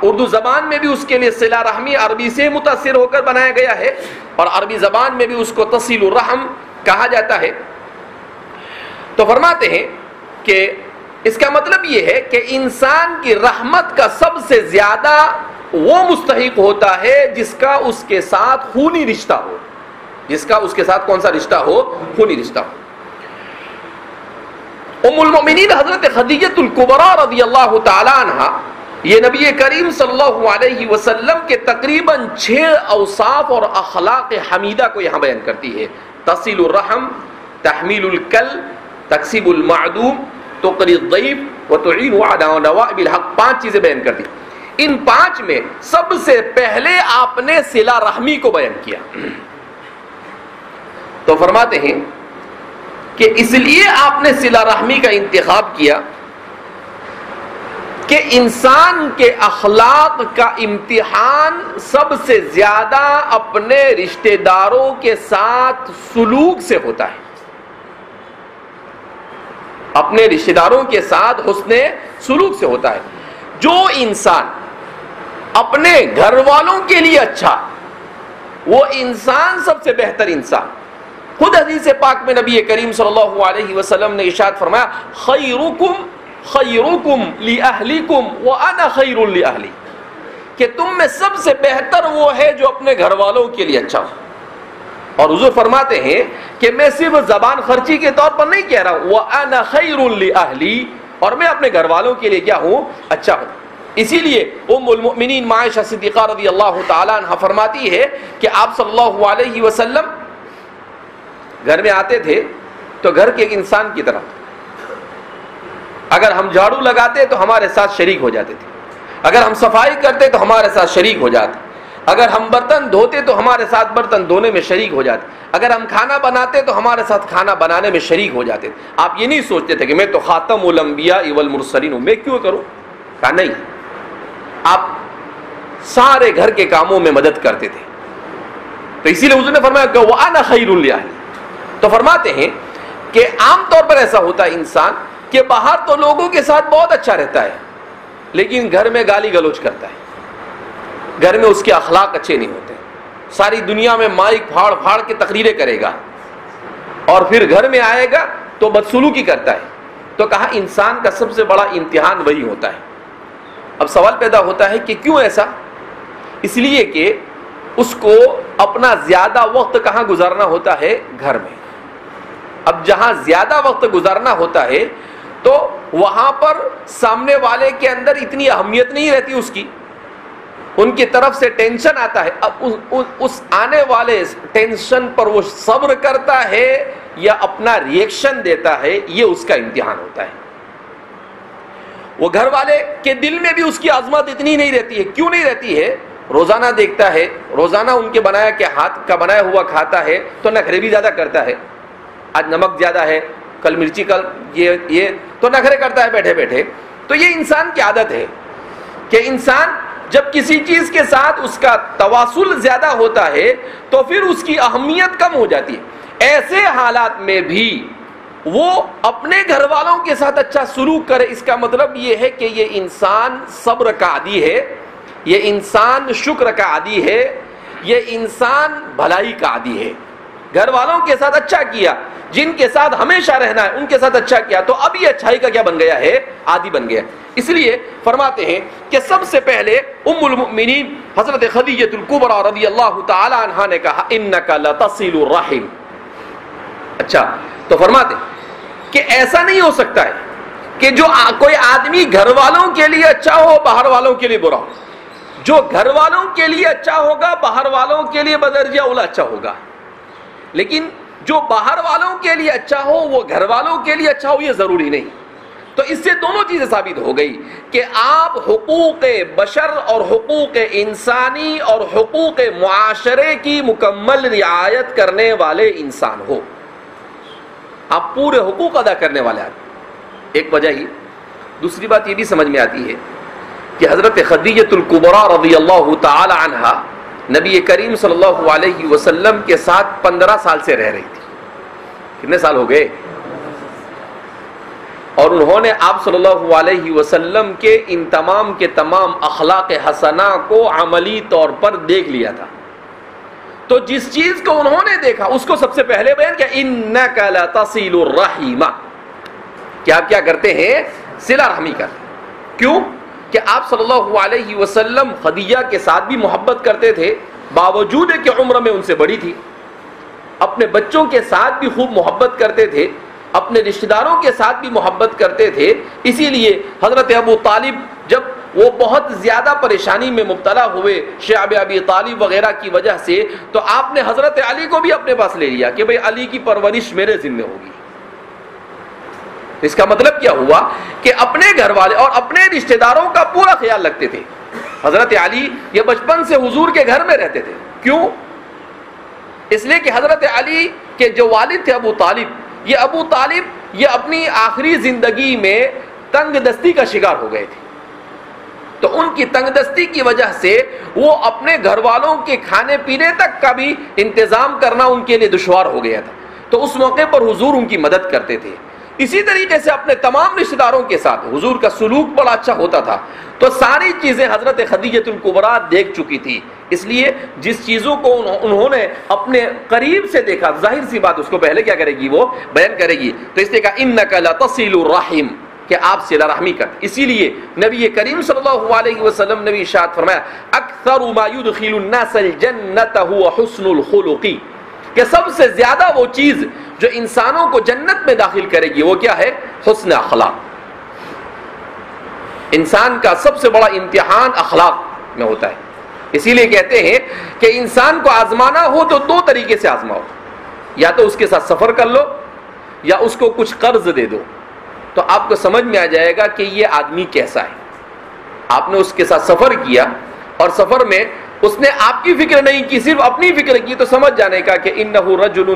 اردو زبان میں بھی اس کے لیے صلہ رحمی عربی سے متاثر ہو کر بنایا گیا ہے اور عربی زبان میں بھی اس کو تصل الرحم کہا جاتا ہے. تو فرماتے ہیں کہ اس کا مطلب یہ ہے کہ انسان کی رحمت کا سب سے زیادہ وہ مستحق ہوتا ہے جس کا اس کے ساتھ خونی رشتہ ہو، جس کا اس کے ساتھ کون سا رشتہ ہو؟ خونی رشتہ ہو۔ ام المؤمنین حضرت خدیجہ الکبریٰ رضی اللہ تعالی عنہ، یہ نبی کریم صلی اللہ علیہ وسلم کے تقریباً 6 اوصاف اور اخلاق حمیدہ کو یہاں بیان کرتی ہے۔ تصل الرحم، تحمیل الکل، تکسیب المعدوم، تقری الضیف وتعین علی نوائب الحق، 5 چیزیں بیان کرتی۔ ان 5 میں سب سے پہلے آپ نے صلہ رحمی کو بیان کیا، تو فرماتے ہیں کہ اس لیے آپ نے صلہ رحمی کا انتخاب کیا کہ انسان کے اخلاق کا امتحان سب سے زیادہ اپنے رشتہ داروں کے ساتھ سلوک سے ہوتا ہے، اپنے رشتہ داروں کے ساتھ حسن سلوک سے ہوتا ہے۔ جو انسان اپنے گھر والوں کے لیے اچھا، وہ انسان سب سے بہتر انسان۔ خود حدیث پاک میں نبی کریم صلی اللہ علیہ وسلم نے ارشاد فرمایا، خیرکم خیرکم لأہلکم وأنا خیر لأہلی، کہ تم میں سب سے بہتر وہ ہے جو اپنے گھر والوں کے لیے اچھا ہو۔ اور حضور فرماتے ہیں کہ میں صرف زبان خرچی کے طور پر نہیں کہہ رہا ہوں، وأنا خیر لأہلی، اور میں اپنے گھر والوں کے لیے کیا ہوں؟ اچھا ہوں۔ اسی لیے ام المؤمنین عائشہ صدیقہ رضی اللہ تعالی عنہ فرماتی ہے کہ آپ صلی اللہ علیہ وسلم گھر میں آتے تھے تو گھر کے ایک انسان کی طرح، اگر ہم جھاڑو لگاتے تو ہمارے ساتھ شریک ہو جاتے تھے، اگر ہم صفائی کرتے تو ہمارے ساتھ شریک ہو جاتے، اگر ہم برتن دھوتے تو ہمارے ساتھ برتن دھونے میں شریک ہو جاتے، اگر ہم کھانا بناتے تو ہمارے ساتھ کھانا بنانے میں شریک ہو جاتے۔ آپ یہ نہیں سوچتے تھے کہ میں تو خاتم الانبیاء والمرسلین ہوں، میں کیوں کروں؟ کہا نہیں، آپ سارے گھر کے کاموں میں مدد کرتے تھے۔ تو اسی لیے حضور نے فرمایا کہ وَأَنَا خَيْرٌ لِأَهْلِي۔ تو فرماتے ہیں کہ عام طور پر ایسا ہوتا ہے انسان کہ باہر تو لوگوں کے ساتھ بہت اچھا رہتا ہے، لیکن گھر میں گالی گلوچ کرتا ہے، گھر میں اس کے اخلاق اچھے نہیں ہوتے، ساری دنیا میں مائک پھاڑ پھاڑ کے تقریریں کرے گا، اور پھر گھر میں آئے گا تو بدسلوکی کرتا ہے۔ تو کہا انسان کا سب سے بڑا امتحان وہی ہوتا ہے۔ اب سوال پیدا ہوتا ہے کہ کیوں ایسا؟ اس لیے کہ اس کو اپنا زیادہ وقت کہاں گزارنا ہوتا ہے؟ گھر میں۔ اب جہاں زیادہ وقت گزارنا ہوتا ہے تو وہاں پر سامنے والے کے اندر اتنی اہمیت نہیں رہتی اس کی، ان کی طرف سے ٹینشن آتا ہے، اب اس آنے والے ٹینشن پر وہ صبر کرتا ہے یا اپنا ریئیکشن دیتا ہے، یہ اس کا امتحان ہوتا ہے۔ وہ گھر والے کے دل میں بھی اس کی عظمت اتنی نہیں رہتی ہے۔ کیوں نہیں رہتی ہے؟ روزانہ دیکھتا ہے، روزانہ ان کے بنایا کے ہاتھ کا بنایا ہوا کھاتا ہے تو نخرے بھی زیادہ کرتا ہے، آج نمک زیادہ ہے، کل مرچی، کل یہ تو نخرے کرتا ہے بیٹھے بیٹھے۔ تو یہ انسان کی عادت ہے کہ انسان جب کسی چیز کے ساتھ اس کا تواصل زیادہ ہوتا ہے تو پھر اس کی اہمیت کم ہو جاتی ہے۔ ایسے حالات میں بھی وہ اپنے گھر والوں کے ساتھ اچھا سلوک کرے، اس کا مطلب یہ ہے کہ یہ انسان صبر کا عادی ہے، یہ انسان شکر کا عادی ہے، یہ انسان بھلائی کا عادی ہے۔ گھر والوں کے ساتھ اچھا کیا، جن کے ساتھ ہمیشہ رہنا ہے ان کے ساتھ اچھا کیا، تو اب یہ اچھائی کا کیا بن گیا ہے؟ عادی بن گیا۔ اس لیے فرماتے ہیں کہ سب سے پہلے ام المؤمنین حضرت خدیجہ الکبریٰ رضی اللہ تعالی عنہا نے کہا انک لتصل الرحم۔ اچھا، تو فرماتے ہیں کہ ایسا نہیں ہو سکتا ہے کہ جو کوئی آدمی گھر والوں کے لیے اچھا ہو باہر والوں کے لیے برا ہو۔ جو گھر والوں کے لیے اچھا ہوگا باہر والوں کے لیے بدرجہ اولا اچھا ہوگا، لیکن جو باہر والوں کے لیے اچھا ہو وہ گھر والوں کے لیے اچھا ہو، یہ ضروری نہیں۔ تو اس سے دونوں چیزیں ثابت ہو گئی کہ آپ حقوق بشر اور حقوق انسانی اور حقوق معاشرے کی مکمل رعایت کرنے والے انسان ہو، آپ پورے حقوق ادا کرنے والے آدمی۔ ایک وجہ ہی، دوسری بات یہ بھی سمجھ میں آتی ہے کہ حضرت خدیجہ الکبریٰ رضی اللہ تعالی عنہا نبی کریم صلی اللہ علیہ وسلم کے ساتھ 15 سال سے رہ رہی تھی۔ کتنے سال ہو گئے؟ اور انہوں نے آپ صلی اللہ علیہ وسلم کے ان تمام کے تمام اخلاق حسنہ کو عملی طور پر دیکھ لیا تھا۔ تو جس چیز کو انہوں نے دیکھا اس کو سب سے پہلے بیان کیا، انک لتصل الرحم، کہ آپ کیا کرتے ہیں؟ صلہ رحمی کرتے. کیوں؟ کہ آپ صلی اللہ علیہ وسلم خدیجہ کے ساتھ بھی محبت کرتے تھے باوجود کہ عمر میں ان سے بڑی تھی. اپنے بچوں کے ساتھ بھی خوب محبت کرتے تھے, اپنے رشتہ داروں کے ساتھ بھی محبت کرتے تھے. اسی لیے حضرت ابو طالب جب وہ بہت زیادہ پریشانی میں مبتلا ہوئے شعب ابی طالب وغیرہ کی وجہ سے, تو آپ نے حضرت علی کو بھی اپنے پاس لے لیا کہ بھئی علی کی پرورش میرے ذمہ ہوگی. اس کا مطلب کیا ہوا کہ اپنے گھر والے اور اپنے رشتہ داروں کا پورا خیال رکھتے تھے. حضرت علی یہ بچپن سے حضور کے گھر میں رہتے تھے. کیوں؟ اس لیے کہ حضرت علی کے جو والد تھے ابو طالب یہ اپنی آخری زندگی میں تنگ دستی کا شکار ہو گئے تھے. تو ان کی تنگ دستی کی وجہ سے وہ اپنے گھر والوں کے کھانے پینے تک کا بھی انتظام کرنا ان کے لیے دشوار ہو گیا تھا. تو اس موقع پر حضور ان کی مدد کرتے تھے. اسی طریقے سے اپنے تمام رشتہ داروں کے ساتھ حضور کا سلوک بڑا اچھا ہوتا تھا. تو ساری چیزیں حضرت خدیجہ الکبریٰ دیکھ چکی تھی. اس لیے جس چیزوں کو انہوں نے اپنے قریب سے دیکھا, ظاہر سی بات اس کو پہلے کیا کرے گی, وہ بیان کرے گی. تو اس نے کہا انک لتصل الرحم, کہ آپ صلہ رحمی کرتے. اسی لیے نبی کریم صلی اللہ علیہ وسلم نے ارشاد فرمایا اکثر ما يدخل الناس الجنۃ هو حسن الخلق, کہ سب سے زیادہ وہ چیز جو انسانوں کو جنت میں داخل کرے گی وہ کیا ہے؟ حسن اخلاق. انسان کا سب سے بڑا امتحان اخلاق میں ہوتا ہے. اسی لیے کہتے ہیں کہ انسان کو آزمانا ہو تو دو طریقے سے آزماؤ, یا تو اس کے ساتھ سفر کر لو یا اس کو کچھ قرض دے دو, تو آپ کو سمجھ میں آ جائے گا کہ یہ آدمی کیسا ہے. آپ نے اس کے ساتھ سفر کیا اور سفر میں اس نے آپ کی فکر نہیں کی, صرف اپنی فکر کی, تو سمجھ جانے کا کہ انہ رجل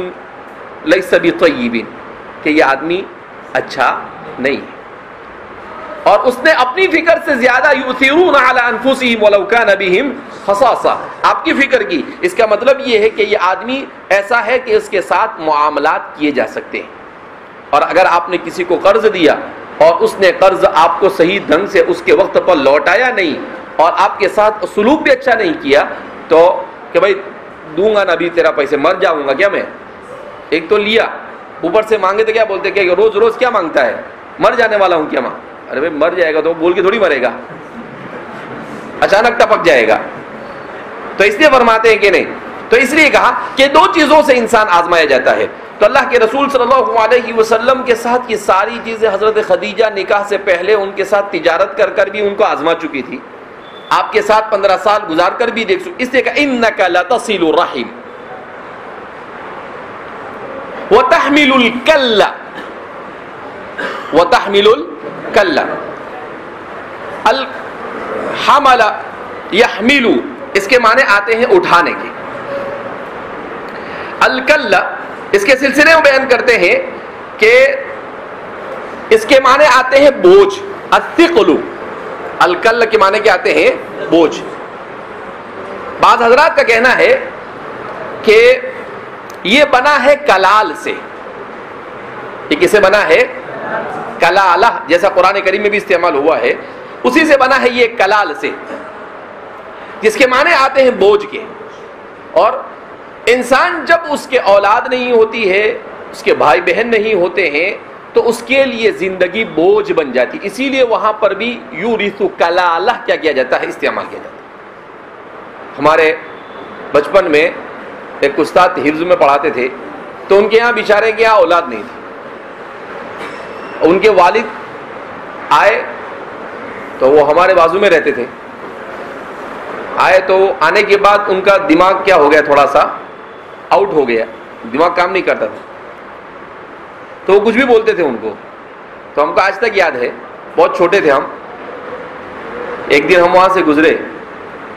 لیس بطیب, کہ یہ آدمی اچھا نہیں ہے. اور اس نے اپنی فکر سے زیادہ یؤثرون علی انفسہم ولو کان بہم خصاصہ, آپ کی فکر کی. اس کا مطلب یہ ہے کہ یہ آدمی ایسا ہے کہ اس کے ساتھ معاملات کیے جا سکتے ہیں. اور اگر آپ نے کسی کو قرض دیا اور اس نے قرض آپ کو صحیح ڈھنگ سے اس کے وقت پر لوٹایا نہیں اور آپ کے ساتھ سلوک بھی اچھا نہیں کیا, تو کہ بھائی دوں گا نا ابھی تیرا پیسے, مر جاؤں گا کیا میں. ایک تو لیا, اوپر سے مانگے تو کیا بولتے کہ روز روز کیا مانگتا ہے, مر جانے والا ہوں کیا ماں. ارے بھائی مر جائے گا تو بول کے تھوڑی مرے گا, اچانک ٹپک جائے گا. تو اس لیے فرماتے ہیں کہ نہیں. تو اس لیے کہا کہ دو چیزوں سے انسان آزمایا جاتا ہے. تو اللہ کے رسول صلی اللہ علیہ وسلم کے ساتھ یہ ساری چیزیں حضرت خدیجہ نکاح سے پہلے ان کے ساتھ تجارت کر کر بھی ان کو آزما چکی تھی, آپ کے ساتھ 15 سال گزار کر بھی دیکھ چکی. اس لیے کہا انک لتصل الرحم وتحمل الکل, وتحمل الکل, الحمل یحمل, اس کے معنی آتے ہیں اٹھانے کے. الکل اس کے سلسلے میں بیان کرتے ہیں کہ اس کے معنی آتے ہیں بوجھ. الثقل, الکل کے معنی کیا آتے ہیں؟ بوجھ. بعض حضرات کا کہنا ہے کہ یہ بنا ہے کلال سے. یہ کسے بنا ہے؟ کلالہ, جیسا قرآن کریم میں بھی استعمال ہوا ہے, اسی سے بنا ہے یہ کلال سے, جس کے معنی آتے ہیں بوجھ کے. اور انسان جب اس کے اولاد نہیں ہوتی ہے, اس کے بھائی بہن نہیں ہوتے ہیں, تو اس کے لیے زندگی بوجھ بن جاتی. اسی لیے وہاں پر بھی یورث کلالہ کیا کیا جاتا ہے؟ استعمال کیا جاتا ہے. ہمارے بچپن میں ایک استاد حفظ میں پڑھاتے تھے, تو ان کے یہاں بیچارے کے یہاں اولاد نہیں تھی. ان کے والد آئے تو وہ ہمارے بازو میں رہتے تھے. آئے تو آنے کے بعد ان کا دماغ کیا ہو گیا, تھوڑا سا آؤٹ ہو گیا, دماغ کام نہیں کرتا تھا. تو وہ کچھ بھی بولتے تھے ان کو. تو ہم کو آج تک یاد ہے, بہت چھوٹے تھے ہم. ایک دن ہم وہاں سے گزرے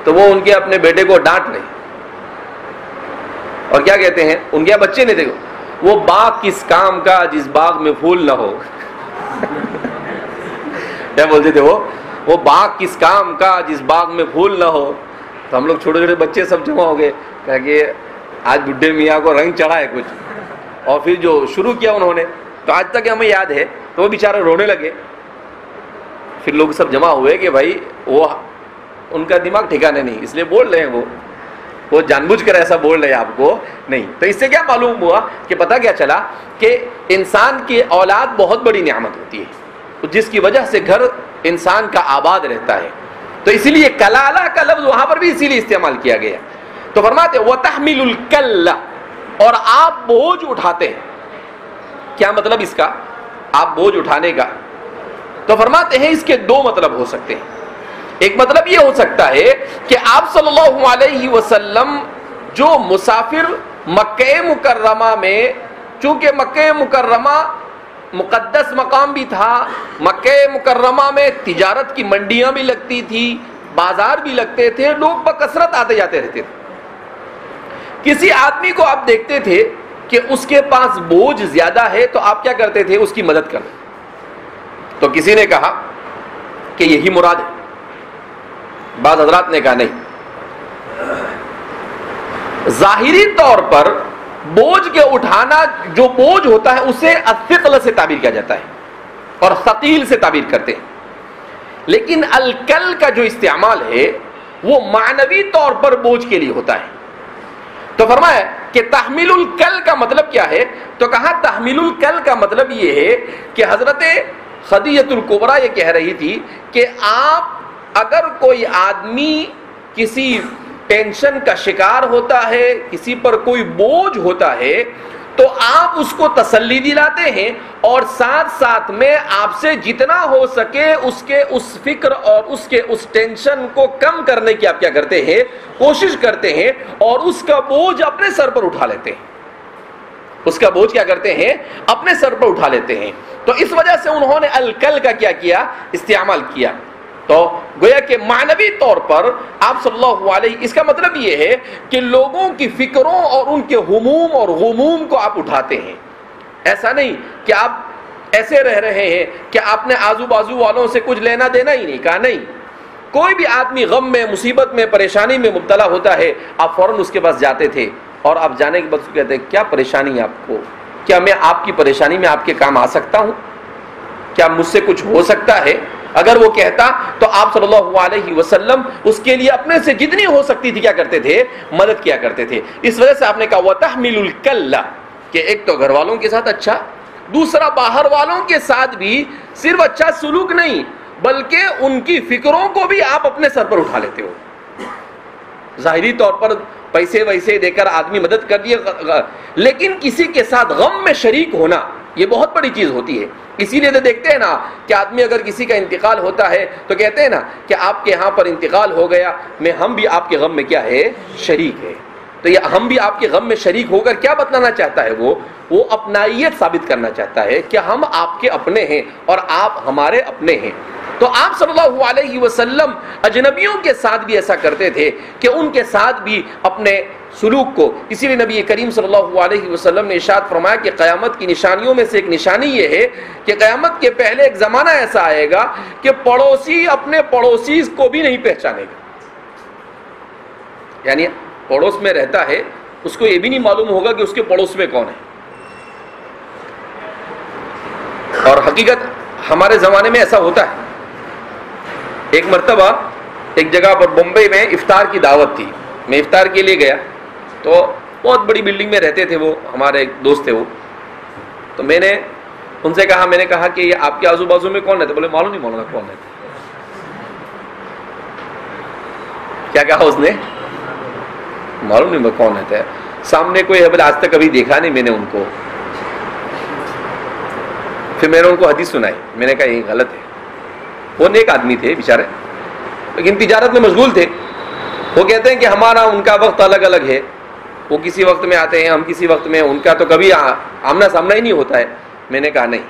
تو وہ ان کے اپنے بیٹے کو ڈانٹ رہے, اور کیا کہتے ہیں, ان کے بچے نہیں تھے, وہ باغ کس کام کا جس باغ میں پھول نہ ہو. کیا بولتے تھے وہ باغ کس کام کا جس باغ میں پھول نہ ہو. تو ہم لوگ چھوٹے چھوٹے بچے سب جمع ہو گئے, کہا کہ آج بڈھے میاں کو رنگ چڑھا ہے کچھ. اور پھر جو شروع کیا انہوں نے, تو آج تک ہمیں یاد ہے, تو وہ بیچارے رونے لگے. پھر لوگ سب جمع ہوئے کہ بھائی وہ ان کا دماغ ٹھکانے نہیں, اس لیے بول رہے ہیں, وہ جان بوجھ کر ایسا بول رہے ہیں آپ کو نہیں. تو اس سے کیا معلوم ہوا کہ پتہ کیا چلا کہ انسان کی اولاد بہت بڑی نعمت ہوتی ہے. جس کی وجہ سے گھر انسان کا آباد رہتا ہے. تو اسی لیے کلالہ کا لفظ وہاں پر بھی اسی لیے استعمال کیا گیا. تو فرماتے وَتَحْمِلُ الْكَلَّ، اور آپ بوجھ اٹھاتے ہیں. کیا مطلب اس کا، آپ بوجھ اٹھانے کا؟ تو فرماتے ہیں اس کے دو مطلب ہو سکتے ہیں. ایک مطلب یہ ہو سکتا ہے کہ آپ صلی اللہ علیہ وسلم جو مسافر مکہ مکرمہ میں، چونکہ مکہ مکرمہ مقدس مقام بھی تھا، مکہ مکرمہ میں تجارت کی منڈیاں بھی لگتی تھی، بازار بھی لگتے تھے، لوگ بکثرت آتے جاتے رہتے تھے. کسی آدمی کو آپ دیکھتے تھے کہ اس کے پاس بوجھ زیادہ ہے تو آپ کیا کرتے تھے؟ اس کی مدد کرتے. تو کسی نے کہا کہ یہی مراد ہے، بعض حضرات نے کہا نہیں. ظاہری طور پر بوجھ کے اٹھانا، جو بوجھ ہوتا ہے اسے الثقل سے تعبیر کیا جاتا ہے اور ثقیل سے تعبیر کرتے ہیں. لیکن الکل کا جو استعمال ہے وہ معنوی طور پر بوجھ کے لیے ہوتا ہے. تو فرمایا کہ تحمیل الکل کا مطلب کیا ہے؟ تو کہا تحمیل الکل کا مطلب یہ ہے کہ حضرت خدیجہ الکبریٰ یہ کہہ رہی تھی کہ آپ اگر کوئی آدمی کسی ٹینشن کا شکار ہوتا ہے، کسی پر کوئی بوجھ ہوتا ہے، تو آپ اس کو تسلی دلاتے ہیں اور ساتھ ساتھ میں آپ سے جتنا ہو سکے اس کے اس فکر اور اس کے اس ٹینشن کو کم کرنے کی آپ کیا کرتے ہیں؟ کوشش کرتے ہیں، اور اس کا بوجھ اپنے سر پر اٹھا لیتے ہیں. اس کا بوجھ کیا کرتے ہیں؟ اپنے سر پر اٹھا لیتے ہیں. تو اس وجہ سے انہوں نے الکل کا کیا استعمال کیا. تو گویا کہ معنوی طور پر آپ صلی اللہ علیہ، اس کا مطلب یہ ہے کہ لوگوں کی فکروں اور ان کے ہموم اور غموم کو آپ اٹھاتے ہیں. ایسا نہیں کہ آپ ایسے رہ رہے ہیں کہ آپ نے آزو بازو والوں سے کچھ لینا دینا ہی نہیں. کہا نہیں، کوئی بھی آدمی غم میں، مصیبت میں، پریشانی میں مبتلا ہوتا ہے، آپ فوراً اس کے پاس جاتے تھے اور آپ جانے کے بعد کہتے ہیں کیا پریشانی ہے آپ کو؟ کیا میں آپ کی پریشانی میں آپ کے کام آ سکتا ہوں؟ کیا مجھ سے کچھ ہو سکتا ہے؟ اگر وہ کہتا تو آپ صلی اللہ علیہ وسلم اس کے لیے اپنے سے جتنی ہو سکتی تھی کیا کرتے تھے؟ مدد کیا کرتے تھے. اس وجہ سے آپ نے کہا وَتَحْمِلُ الْكَلَّ، کہ ایک تو گھر والوں کے ساتھ اچھا، دوسرا باہر والوں کے ساتھ بھی صرف اچھا سلوک نہیں بلکہ ان کی فکروں کو بھی آپ اپنے سر پر اٹھا لیتے ہو. ظاہری طور پر پیسے ویسے دے کر آدمی مدد کر دیے، لیکن کسی کے ساتھ غم میں شریک ہونا یہ بہت بڑی چیز ہوتی ہے. اسی لیے تو دیکھتے ہیں نا کہ آدمی اگر کسی کا انتقال ہوتا ہے تو کہتے ہیں نا کہ آپ کے یہاں پر انتقال ہو گیا، ہم بھی آپ کے غم میں کیا ہے؟ شریک ہے. تو یہ ہم بھی آپ کے غم میں شریک ہو کر کیا بتلانا چاہتا ہے؟ وہ اپنائیت ثابت کرنا چاہتا ہے کہ ہم آپ کے اپنے ہیں اور آپ ہمارے اپنے ہیں. تو آپ صلی اللہ علیہ وسلم اجنبیوں کے ساتھ بھی ایسا کرتے تھے کہ ان کے ساتھ بھی اپنے سلوک کو، اسی لیے نبی کریم صلی اللہ علیہ وسلم نے ارشاد فرمایا کہ قیامت کی نشانیوں میں سے ایک نشانی یہ ہے کہ قیامت کے پہلے ایک زمانہ ایسا آئے گا کہ پڑوسی اپنے پڑوسی کو بھی نہیں پہچانے گا. یعنی پڑوس میں رہتا ہے، اس کو یہ بھی نہیں معلوم ہوگا کہ اس کے پڑوس میں کون ہے. اور حقیقت ہمارے زمانے میں ایسا ہوتا ہے. ایک مرتبہ ایک جگہ پر بمبئی میں افطار کی دعوت تھی، میں افطار کے لیے گیا تو بہت بڑی بلڈنگ میں رہتے تھے وہ، ہمارے ایک دوست تھے وہ. تو میں نے ان سے کہا، میں نے کہا کہ یہ آپ کے آزو بازو میں کون رہتے؟ بولے معلوم نہیں مولانا کون رہتے. کیا کہا اس نے؟ معلوم نہیں کون رہتا ہے. سامنے کوئی ہے، بولے آج تک کبھی دیکھا نہیں میں نے ان کو. پھر میں نے ان کو حدیث سنائی، میں نے کہا یہ غلط ہے. وہ نیک آدمی تھے بیچارے، لیکن تجارت میں مشغول تھے. وہ کہتے ہیں کہ ہمارا ان کا وقت الگ الگ ہے، وہ کسی وقت میں آتے ہیں، ہم کسی وقت میں، ان کا تو کبھی آمنا سامنا ہی نہیں ہوتا ہے. میں نے کہا نہیں،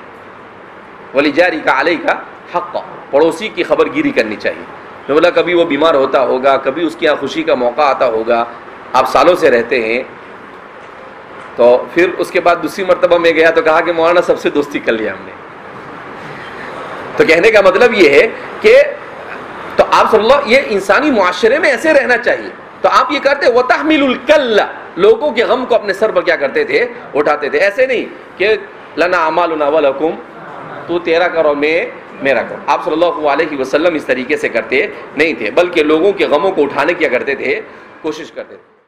وَلِجَارِكَ عَلَيْكَ حَقًّا، پڑوسی کی خبر گیری کرنی چاہیے. میں بولا کبھی وہ بیمار ہوتا ہوگا، کبھی اس کی یہاں خوشی کا موقع آتا ہوگا، آپ سالوں سے رہتے ہیں. تو پھر اس کے بعد دوسری مرتبہ میں گیا تو کہا کہ مولانا سب سے دوستی کر لیا ہم نے. تو کہنے کا مطلب یہ ہے کہ تو آپ صلی اللہ، یہ انسانی معاشرے میں ایسے رہنا چاہیے. تو آپ یہ کرتے وَتَحْمِلُ الْكَلَّ، لوگوں کے غم کو اپنے سر پر کیا کرتے تھے؟ اٹھاتے تھے. ایسے نہیں کہ لَنَا أَعْمَالُنَا وَلَكُمْ، تو تیرا کرو میں میرا کرو. آپ صلی اللہ علیہ وسلم اس طریقے سے کرتے نہیں تھے، بلکہ لوگوں کے غموں کو اٹھانے کیا کرتے تھے، کوشش کرتے تھے.